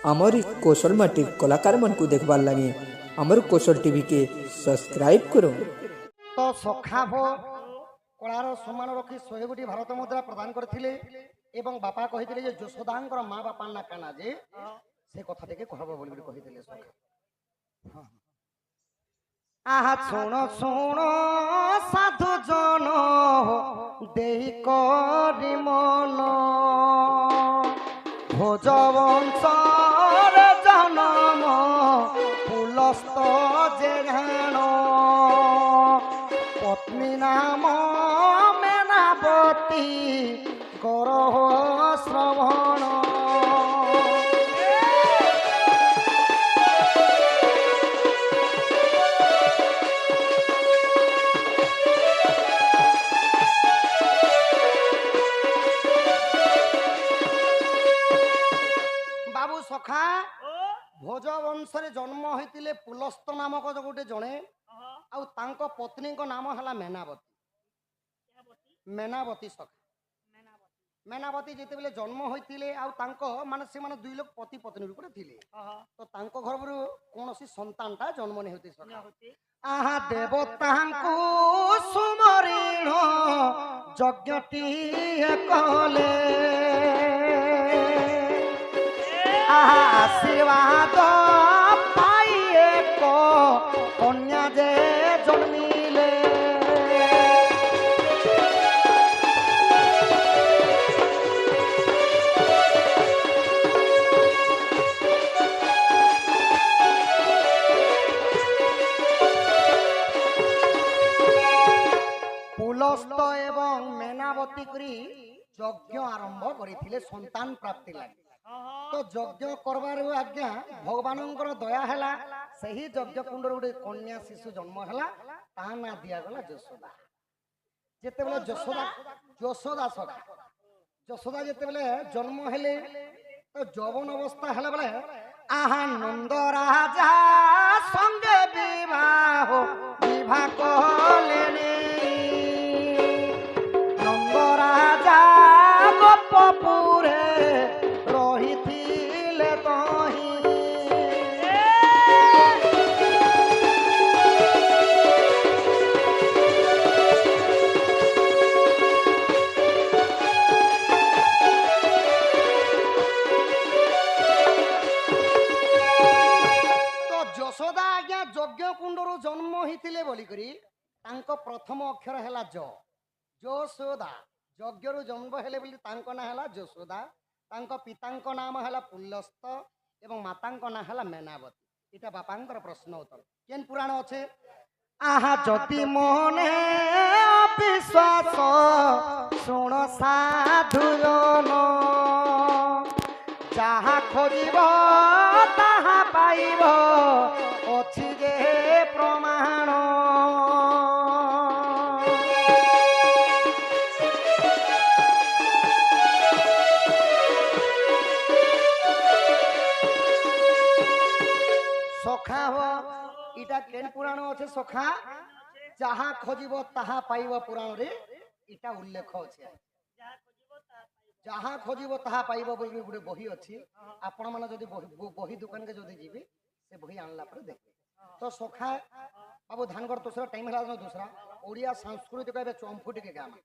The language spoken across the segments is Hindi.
आमर कौशल माटिर कलाकार मन को देखबार लगे आमर कौशल टीवी के सब्सक्राइब करो। तो सखा भो कलार सम्मान रखी 100 कोटी भारत मुद्रा प्रदान करथिले एवं बापा कहिथिले जे यशोदांकर माँ बापा ना काना जे से कथा टिके कहबो बोली कहिथिले सखा। आहा सुनो सुनो साधु जन देहि करि मन भोज वंशर जनम पुलस्त जेघाण पत्नी नाम मेनावती गौरव श्रवण। बाबू सखा भोज वंशरे जन्म होइतिले पुलस्त नामक गोटे जणे आउ तांको पत्नी को नाम हला मेनावती। मेनावती सखा मेनावती जेते बेले जन्म होइतिले आउ तांको माने से माने दुई लोग पति पत्नी रूप थिले तो तांको घरबरु कोनोसी संतानटा जन्म नै होति सखा। आहा देवतांकु सुमरिण यज्ञटी कले आशीर्वाद पाइए को कन्या जे जन्मिले पुलस्त एवं मेनावती करी यज्ञ आरंभ करिथिले संतान प्राप्ति लागि। तो यज्ञ करबार आज्ञा भगवान दया है से ही यज्ञ कुंड गोटे कन्या शिशु जन्म है ता ना दिया गला यशोदा। जेते बेले यशोदा यशोदा सखा यशोदा जेते बेले जन्म हेले तो जवन अवस्था है बेले आहा नंद राजा संगे विवाह विवाह कलेने नंद राजा गोपपुरे यज्ञ कुंडर जन्म होते बोलिकी प्रथम अक्षर है यशोदा। यज्ञ जन्म हेले ना है यशोदा पिता नाम है पुलस्त एवं माता ना है मेनावती। इटा बापा प्रश्न उत्तर केन पुराण अच्छे आहा जति मने विश्वास शुण साधु जन जहा खोजिब ताहा पाइब अछि जे प्रमाण। सखा हो इटा केन पुराण अच्छे सखा जहा खोजिब ताहा पाइब पुराण रे इटा उल्लेख अच्छे जहा खोजिब ताहा पाइब बोली गोटे बही अच्छी आपण माने जदि बही दुकान के जदि जीवी से बही आनला पर देखे। तो सखा बाबू ध्यान कर दूसरा टाइम है दूसरा ओडिया सांस्कृतिक ए चंपू टिके गामा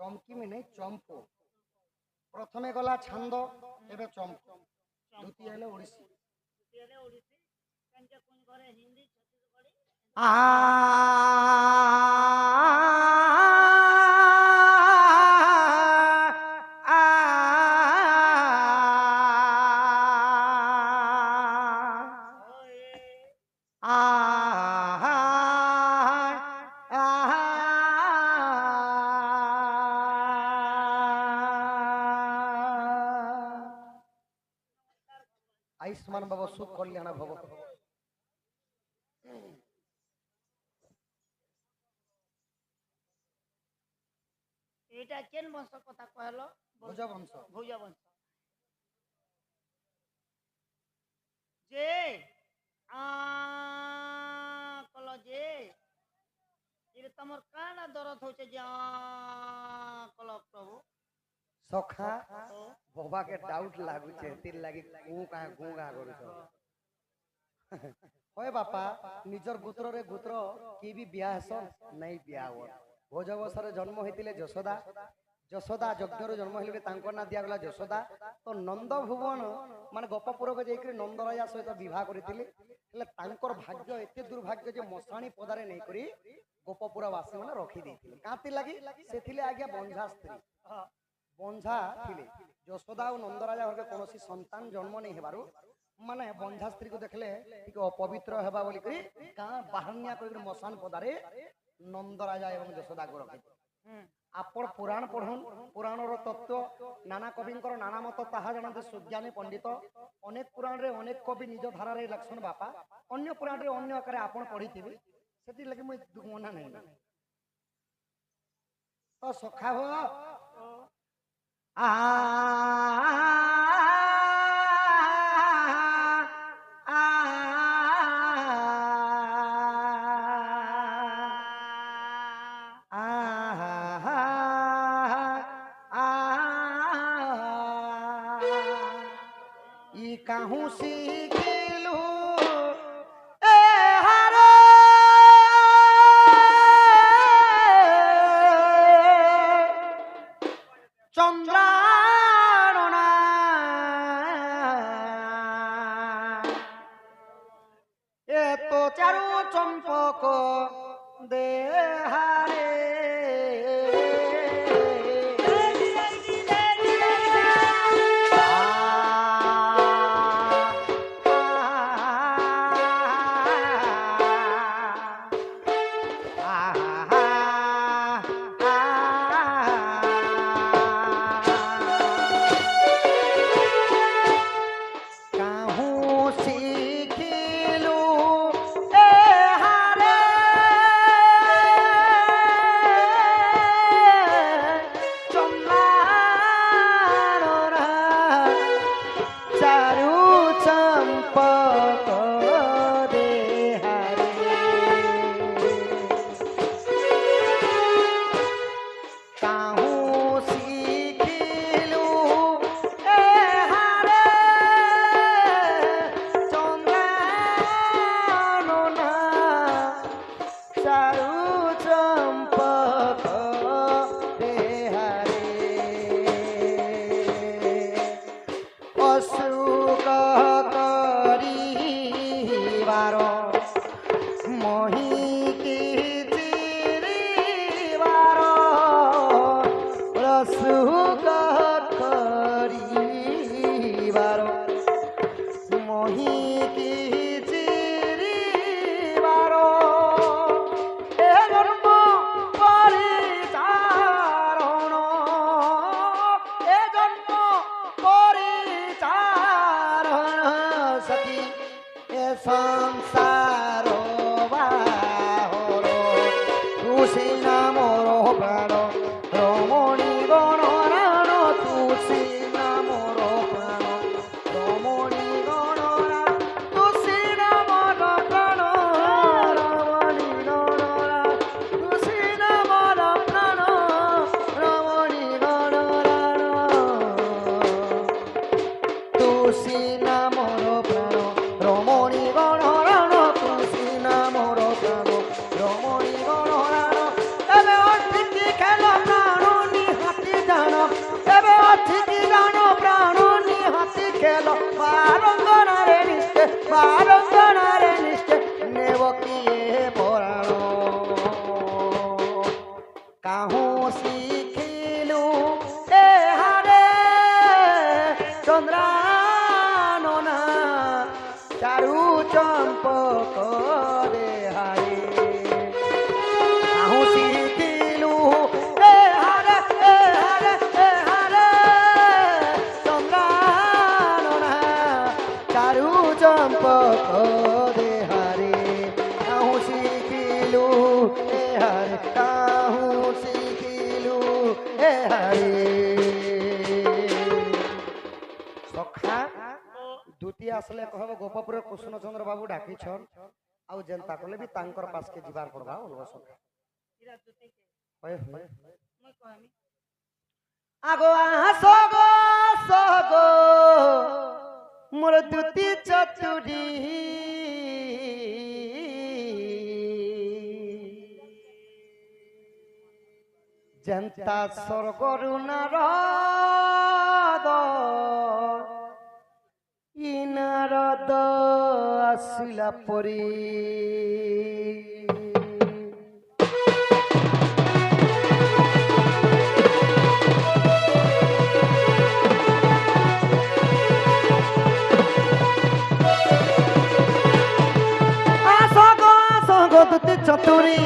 चमकी में नहीं चंपू प्रथमे गला छंद एबे चंपू द्वितीय है ओडिसी आयुष्मान बाबा सुख कल्याण भव। एटा केन वंश कथा कहलो भोज वंश जे कलो जे ये तमर काना दरद होचे जे कलो प्रभु सखा बाबा के डाउट लागू छे तीर लागी गू गा करूछ ओए बापा निजर गुत्र रे गुत्र की भी बियाह सन नहीं बियाह हो भोजवसरे जन्म होइतिले जशोदा जशोदा यज्ञ जन्म हेले तांको ना दिया गला जशोदा तो नंद भुवन माने गोपपुर के जेकरी नंद राजा सहित विवाह करथिले हेले तांकर भाग्य एते दुर्भाग्य जे मसाणी पदारे नहीं करी गोपपुर वासी माने रखी देथिले काती लागी सेथिले आज्ञा बंझा स्त्री बंझा थिले जशोदा और नंद राजा हरके कोनोसी संतान जन्म नहीं हेबारु माने बंझा स्त्री को देखले टिके अपवित्र हेबा बोली करी का बाहन्या करी मसान पदारे नंद राजा एवं जशोदा को रखी आपण पुराण पढ़न पुराण तत्व नाना कविंकर नाना मत ताहा जानते सुज्ञानी पंडित अनेक पुराण रे अनेक कवि निज धारा रे लक्षण बापा अन्य पुराण रे अन्य आकारे आपण पढ़िथिबे सेति लगे मु मना नहीं तो सखा हो कहूँ सीखिलू ए हरे चंद्राणना ए तो चारु चंपक दे हरे आसले कहब गोपपुर कृष्ण चंद्र बाबू डाकी छन आउ जनता कोले भी तांकर पास के जीवार पड़बा ओलवा सखा इरा तुते के होय होय मैं कहमी आगो आसो गो সগো মোর দুতি চতুরি জেন্তা স্বর্গরু নারদ ই নারদ আসিলা পরি দুতি চতুরি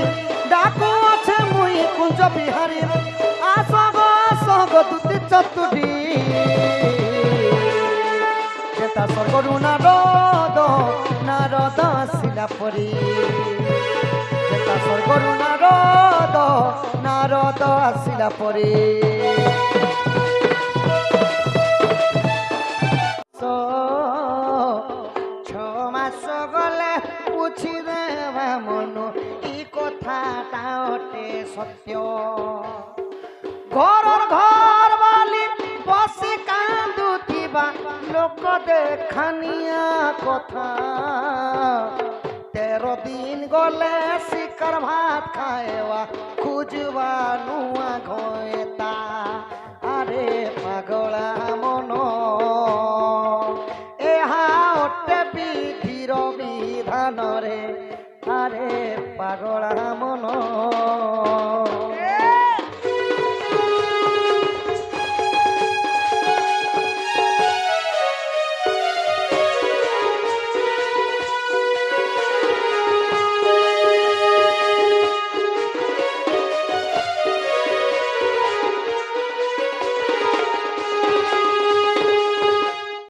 ডাকু আছে মুই কুঞ্জ বিহারী আসগ আসগ দুতি চতুরি চেতা স্বর্গরু নারদ নারদ আসিলা পরি চেতা স্বর্গরু নারদ নারদ আসিলা পরি মাস গলে পুছি দেবা মনু ই কথাটা অটে সত্য ঘরর ঘর বালি বসে কান্দুথিবা লোক দেখানিয়া কথা 13 দিন গলে শিকার ভাত খাইবা খুঁজবা নুয়া ঘয়তা আরে পাগলা মন এহা অটে বিধির বিধান রে আরে পাগলা মন